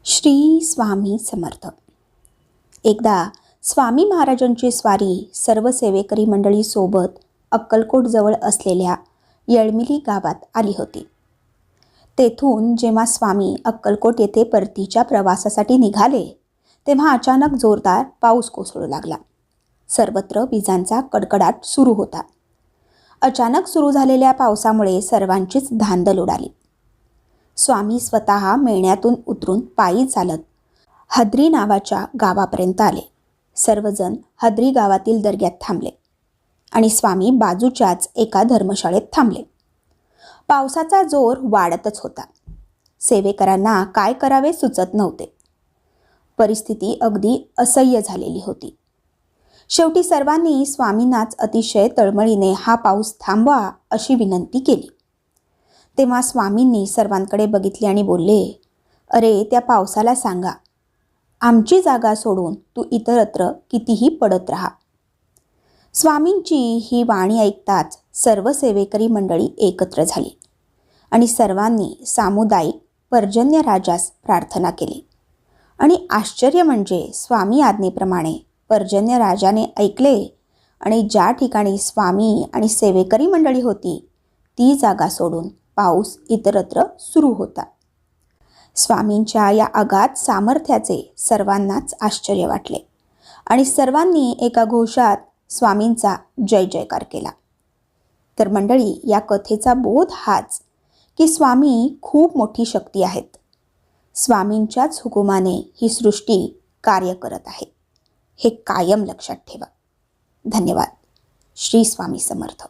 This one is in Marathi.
श्री स्वामी समर्थ. एकदा स्वामी महाराजांची स्वारी सर्व सेवेकरी मंडळी सोबत अक्कलकोट जवळ असलेल्या येळमिली गावात आली होती. तेथून जेव्हा स्वामी अक्कलकोट येथे परतीच्या प्रवासासाठी निघाले तेव्हा अचानक जोरदार पाऊस कोसळू लागला. सर्वत्र विजांचा कडकडाट सुरू होता. अचानक सुरू झालेल्या पावसामुळे सर्वांचीच धांदल उडाली. स्वामी स्वतः मेळण्यातून उतरून पायी चालत हद्री नावाच्या गावापर्यंत आले. सर्वजण हद्री गावातील दर्ग्यात थांबले आणि स्वामी बाजूच्याच एका धर्मशाळेत थांबले. पावसाचा जोर वाढतच होता. सेवेकरांना काय करावे सुचत नव्हते. परिस्थिती अगदी असह्य झालेली होती. शेवटी सर्वांनी स्वामींनाच अतिशय तळमळीने हा पाऊस थांबवा अशी विनंती केली. तेव्हा स्वामींनी सर्वांकडे बघितले आणि बोलले, अरे त्या पावसाला सांगा, आमची जागा सोडून तू इतरत्र कितीही पडत राहा. स्वामींची ही वाणी ऐकताच सर्व सेवेकरी मंडळी एकत्र झाली आणि सर्वांनी सामुदायिक पर्जन्यराजास प्रार्थना केली. आणि आश्चर्य म्हणजे स्वामी आज्ञेप्रमाणे पर्जन्यराजाने ऐकले आणि ज्या ठिकाणी स्वामी आणि सेवेकरी मंडळी होती ती जागा सोडून पाऊस इतरत्र सुरू होता. स्वामींच्या या अगाध सामर्थ्याचे सर्वांनाच आश्चर्य वाटले आणि सर्वांनी एका घोषात स्वामींचा जय जयकार केला. तर मंडळी, या कथेचा बोध हाच की स्वामी खूप मोठी शक्ती आहेत. स्वामींच्याच हुकुमाने ही सृष्टी कार्य करत आहे, हे कायम लक्षात ठेवा. धन्यवाद. श्री स्वामी समर्थ.